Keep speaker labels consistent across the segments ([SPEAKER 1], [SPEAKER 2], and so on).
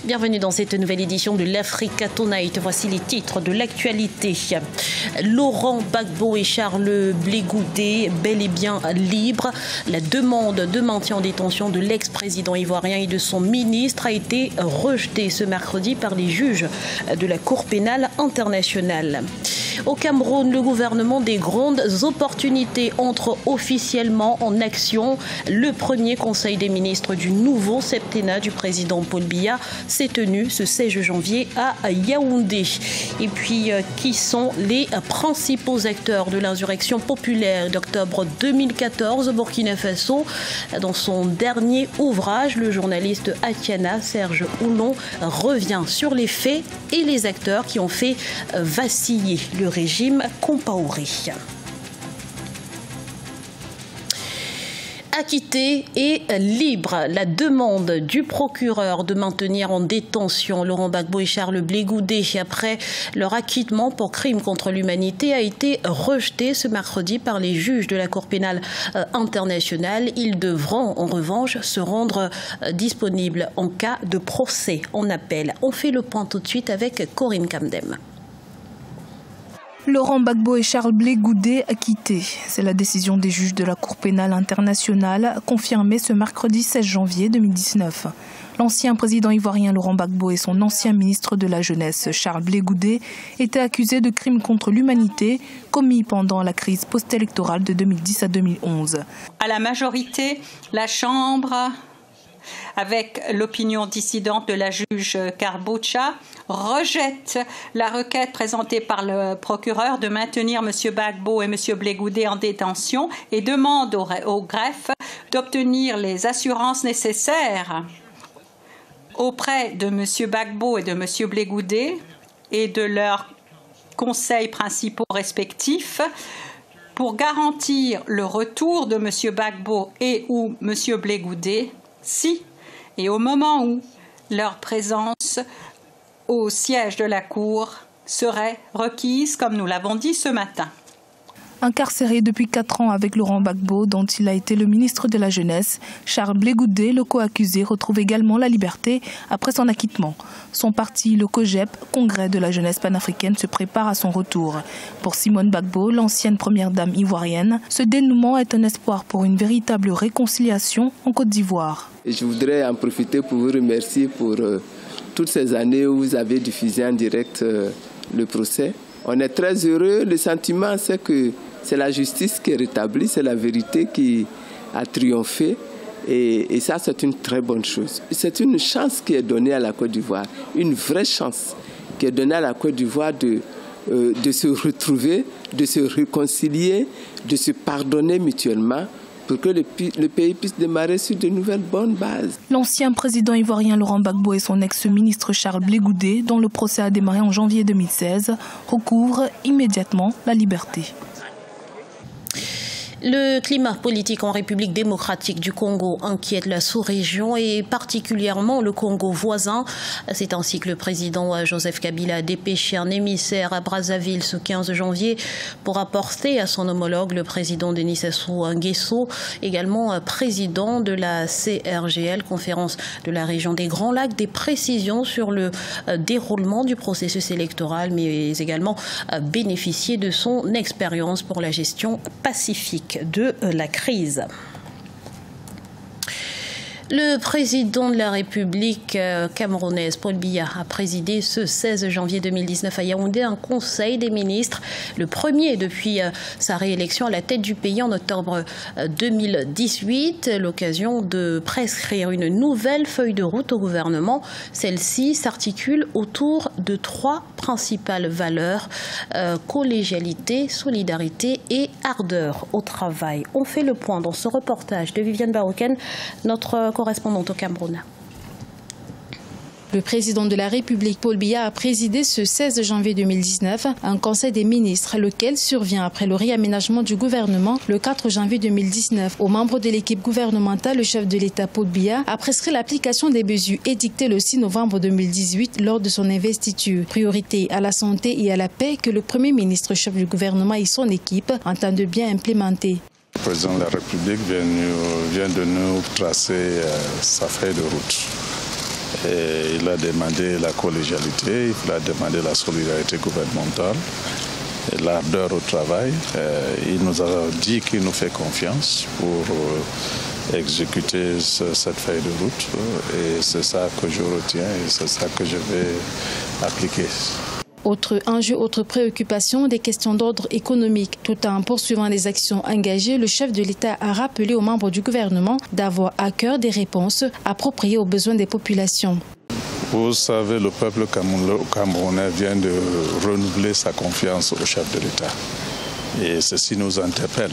[SPEAKER 1] Bienvenue dans cette nouvelle édition de l'Africa Tonight. Voici les titres de l'actualité. Laurent Gbagbo et Charles Blé Goudé, bel et bien libres. La demande de maintien en détention de l'ex-président ivoirien et de son ministre a été rejetée ce mercredi par les juges de la Cour pénale internationale. Au Cameroun, le gouvernement des grandes opportunités entre officiellement en action. Le premier conseil des ministres du nouveau septennat du président Paul Biya s'est tenu ce 16 janvier à Yaoundé. Et puis, qui sont les principaux acteurs de l'insurrection populaire d'octobre 2014 au Burkina Faso? Dans son dernier ouvrage, le journaliste Atiana Serge Oulon revient sur les faits et les acteurs qui ont fait vaciller le régime Compaoré. Acquitté et libre. La demande du procureur de maintenir en détention Laurent Gbagbo et Charles Blé Goudé après leur acquittement pour crime contre l'humanité a été rejetée ce mercredi par les juges de la Cour pénale internationale. Ils devront en revanche se rendre disponibles en cas de procès en appel. On fait le point tout de suite avec Corinne Kamdem.
[SPEAKER 2] Laurent Gbagbo et Charles Blé Goudé acquittés. C'est la décision des juges de la Cour pénale internationale confirmée ce mercredi 16 janvier 2019. L'ancien président ivoirien Laurent Gbagbo et son ancien ministre de la Jeunesse Charles Blé Goudé étaient accusés de crimes contre l'humanité commis pendant la crise post-électorale de 2010 à 2011.
[SPEAKER 3] À la majorité, la Chambre, avec l'opinion dissidente de la juge Karbocha, rejette la requête présentée par le procureur de maintenir M. Gbagbo et M. Blé Goudé en détention et demande au greffe d'obtenir les assurances nécessaires auprès de M. Gbagbo et de M. Blé Goudé et de leurs conseils principaux respectifs pour garantir le retour de M. Gbagbo et ou M. Blé Goudé si et au moment où leur présence au siège de la Cour serait requise, comme nous l'avons dit ce matin.
[SPEAKER 2] Incarcéré depuis 4 ans avec Laurent Gbagbo, dont il a été le ministre de la Jeunesse, Charles Blé Goudé, le co-accusé, retrouve également la liberté après son acquittement. Son parti, le COJEP, Congrès de la jeunesse panafricaine, se prépare à son retour. Pour Simone Gbagbo, l'ancienne première dame ivoirienne, ce dénouement est un espoir pour une véritable réconciliation en Côte d'Ivoire.
[SPEAKER 4] Je voudrais en profiter pour vous remercier pour toutes ces années où vous avez diffusé en direct le procès. On est très heureux. Le sentiment, c'est que c'est la justice qui est rétablie, c'est la vérité qui a triomphé. Et ça, c'est une très bonne chose. C'est une chance qui est donnée à la Côte d'Ivoire, une vraie chance qui est donnée à la Côte d'Ivoire de se retrouver, de se réconcilier, de se pardonner mutuellement, pour que le pays puisse démarrer sur de nouvelles bonnes bases.
[SPEAKER 2] L'ancien président ivoirien Laurent Gbagbo et son ex-ministre Charles Blé Goudé, dont le procès a démarré en janvier 2016, recouvrent immédiatement la liberté.
[SPEAKER 1] Le climat politique en République démocratique du Congo inquiète la sous-région et particulièrement le Congo voisin. C'est ainsi que le président Joseph Kabila a dépêché un émissaire à Brazzaville ce 15 janvier pour apporter à son homologue, le président Denis Sassou Nguesso, également président de la CRGL, conférence de la région des Grands Lacs, des précisions sur le déroulement du processus électoral, mais également bénéficier de son expérience pour la gestion pacifique de la crise. Le président de la République camerounaise, Paul Biya, a présidé ce 16 janvier 2019 à Yaoundé un conseil des ministres, le premier depuis sa réélection à la tête du pays en octobre 2018. L'occasion de prescrire une nouvelle feuille de route au gouvernement. Celle-ci s'articule autour de 3 principales valeurs, collégialité, solidarité et ardeur au travail. On fait le point dans ce reportage de Viviane Baroken, notre correspondante au Cameroun.
[SPEAKER 5] Le président de la République, Paul Biya, a présidé ce 16 janvier 2019 un conseil des ministres, lequel survient après le réaménagement du gouvernement le 4 janvier 2019. Aux membres de l'équipe gouvernementale, le chef de l'État, Paul Biya, a prescrit l'application des mesures édictées le 6 novembre 2018 lors de son investiture. Priorité à la santé et à la paix que le Premier ministre, chef du gouvernement et son équipe entendent bien implémenter.
[SPEAKER 6] Le président de la République vient de nous tracer sa feuille de route. Et il a demandé la collégialité, il a demandé la solidarité gouvernementale, et l'ardeur au travail. Il nous a dit qu'il nous fait confiance pour exécuter cette feuille de route. Et c'est ça que je retiens et c'est ça que je vais appliquer.
[SPEAKER 5] Autre enjeu, autre préoccupation, des questions d'ordre économique. Tout en poursuivant les actions engagées, le chef de l'État a rappelé aux membres du gouvernement d'avoir à cœur des réponses appropriées aux besoins des populations.
[SPEAKER 6] Vous savez, le peuple camerounais vient de renouveler sa confiance au chef de l'État. Et ceci nous interpelle.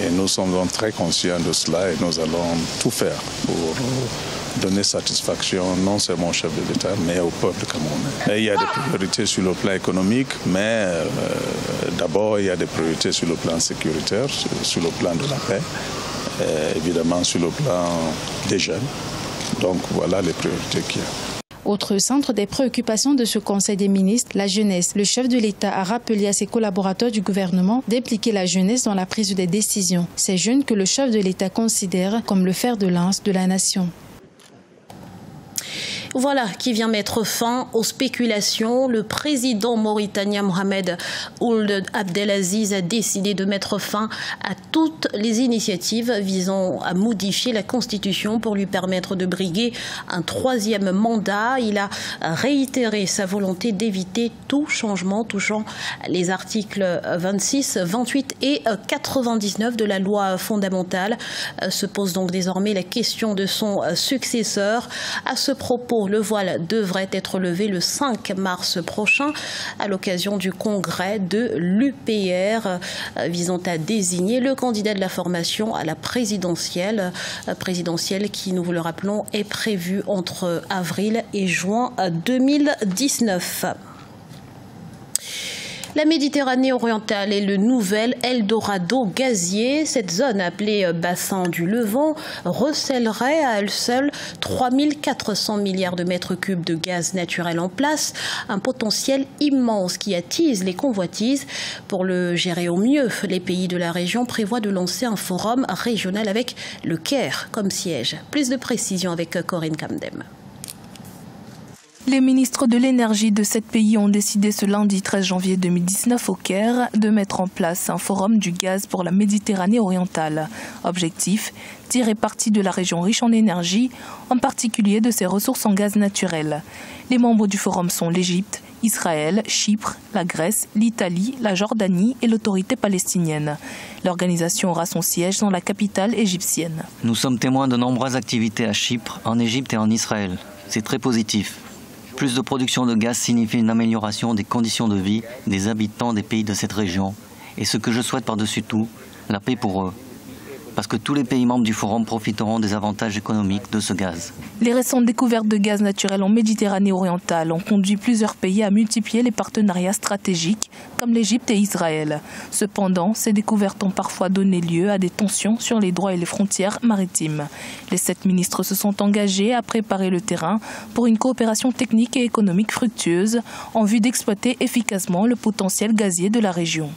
[SPEAKER 6] Et nous sommes donc très conscients de cela et nous allons tout faire pour donner satisfaction non seulement au chef de l'État, mais au peuple camerounais. Et il y a des priorités sur le plan économique, mais d'abord il y a des priorités sur le plan sécuritaire, sur le plan de la paix, évidemment sur le plan des jeunes. Donc voilà les priorités qu'il y a.
[SPEAKER 5] Autre centre des préoccupations de ce Conseil des ministres, la jeunesse. Le chef de l'État a rappelé à ses collaborateurs du gouvernement d'impliquer la jeunesse dans la prise des décisions. Ces jeunes que le chef de l'État considère comme le fer de lance de la nation.
[SPEAKER 1] Voilà qui vient mettre fin aux spéculations. Le président mauritanien Mohamed Ould Abdelaziz a décidé de mettre fin à toutes les initiatives visant à modifier la Constitution pour lui permettre de briguer un troisième mandat. Il a réitéré sa volonté d'éviter tout changement touchant les articles 26, 28 et 99 de la loi fondamentale. Se pose donc désormais la question de son successeur. À ce propos, le voile devrait être levé le 5 mars prochain à l'occasion du congrès de l'UPR visant à désigner le candidat de la formation à la présidentielle qui, nous vous le rappelons, est prévue entre avril et juin 2019. La Méditerranée orientale est le nouvel Eldorado gazier. Cette zone, appelée bassin du Levant, recèlerait à elle seule 3400 milliards de mètres cubes de gaz naturel en place. Un potentiel immense qui attise les convoitises. Pour le gérer au mieux, les pays de la région prévoient de lancer un forum régional avec le Caire comme siège. Plus de précisions avec Corinne Kamdem.
[SPEAKER 2] Les ministres de l'énergie de 7 pays ont décidé ce lundi 13 janvier 2019 au Caire de mettre en place un forum du gaz pour la Méditerranée orientale. Objectif, tirer parti de la région riche en énergie, en particulier de ses ressources en gaz naturel. Les membres du forum sont l'Égypte, Israël, Chypre, la Grèce, l'Italie, la Jordanie et l'autorité palestinienne. L'organisation aura son siège dans la capitale égyptienne.
[SPEAKER 7] Nous sommes témoins de nombreuses activités à Chypre, en Égypte et en Israël. C'est très positif. Plus de production de gaz signifie une amélioration des conditions de vie des habitants des pays de cette région. Et ce que je souhaite par-dessus tout, la paix pour eux. Parce que tous les pays membres du Forum profiteront des avantages économiques de ce gaz.
[SPEAKER 2] Les récentes découvertes de gaz naturel en Méditerranée orientale ont conduit plusieurs pays à multiplier les partenariats stratégiques, comme l'Égypte et Israël. Cependant, ces découvertes ont parfois donné lieu à des tensions sur les droits et les frontières maritimes. Les 7 ministres se sont engagés à préparer le terrain pour une coopération technique et économique fructueuse en vue d'exploiter efficacement le potentiel gazier de la région.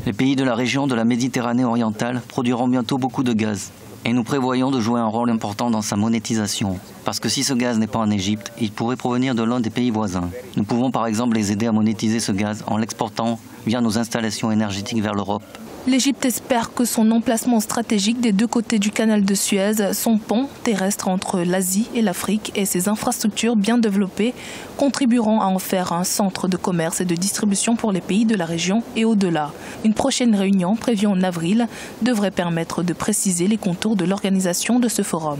[SPEAKER 7] Les pays de la région de la Méditerranée orientale produiront bientôt beaucoup de gaz. Et nous prévoyons de jouer un rôle important dans sa monétisation. Parce que si ce gaz n'est pas en Égypte, il pourrait provenir de l'un des pays voisins. Nous pouvons par exemple les aider à monétiser ce gaz en l'exportant via nos installations énergétiques vers l'Europe.
[SPEAKER 2] L'Égypte espère que son emplacement stratégique des 2 côtés du canal de Suez, son pont terrestre entre l'Asie et l'Afrique et ses infrastructures bien développées contribueront à en faire un centre de commerce et de distribution pour les pays de la région et au-delà. Une prochaine réunion prévue en avril devrait permettre de préciser les contours de l'organisation de ce forum.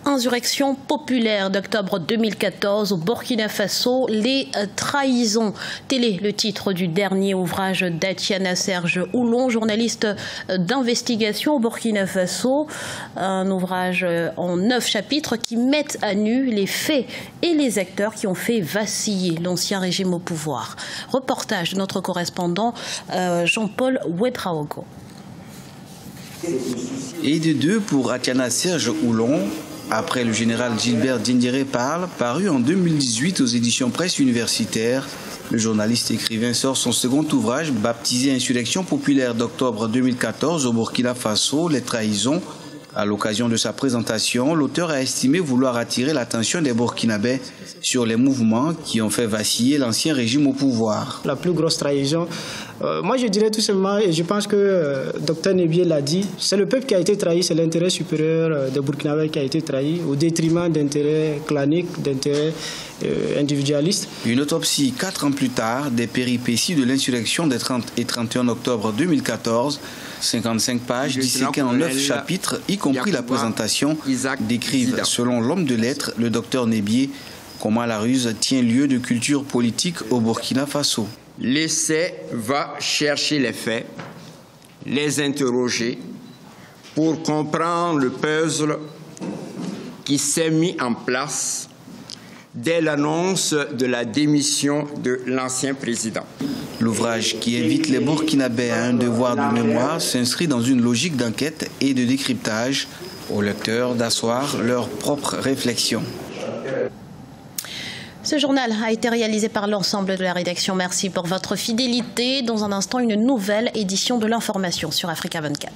[SPEAKER 1] Insurrection populaire d'octobre 2014 au Burkina Faso, les trahisons. Tel est le titre du dernier ouvrage d'Atiana Serge Oulon, journaliste d'investigation au Burkina Faso. Un ouvrage en 9 chapitres qui met à nu les faits et les acteurs qui ont fait vaciller l'ancien régime au pouvoir. Reportage de notre correspondant Jean-Paul Ouedraogo.
[SPEAKER 8] Et de 2 pour Atiana Serge Oulon. Après le général Gilbert Diendéré parle, paru en 2018 aux éditions Presse Universitaire, le journaliste écrivain sort son second ouvrage baptisé Insurrection populaire d'octobre 2014 au Burkina Faso, les trahisons, À l'occasion de sa présentation, l'auteur a estimé vouloir attirer l'attention des Burkinabés sur les mouvements qui ont fait vaciller l'ancien régime au pouvoir.
[SPEAKER 9] La plus grosse trahison, moi je dirais tout simplement, et je pense que Dr Nebié l'a dit, c'est le peuple qui a été trahi, c'est l'intérêt supérieur des Burkinabés qui a été trahi, au détriment d'intérêts claniques, d'intérêts individualistes.
[SPEAKER 8] Une autopsie 4 ans plus tard des péripéties de l'insurrection des 30 et 31 octobre 2014, 55 pages disséquées en 9 chapitres, y compris la présentation, décrivent, selon l'homme de lettres, le docteur Nebié, comment la ruse tient lieu de culture politique au Burkina Faso.
[SPEAKER 10] L'essai va chercher les faits, les interroger pour comprendre le puzzle qui s'est mis en place dès l'annonce de la démission de l'ancien président.
[SPEAKER 8] L'ouvrage qui invite les Burkinabés à un devoir de mémoire s'inscrit dans une logique d'enquête et de décryptage aux lecteurs d'asseoir leurs propres réflexions.
[SPEAKER 1] Ce journal a été réalisé par l'ensemble de la rédaction. Merci pour votre fidélité. Dans un instant, une nouvelle édition de l'information sur Africa 24.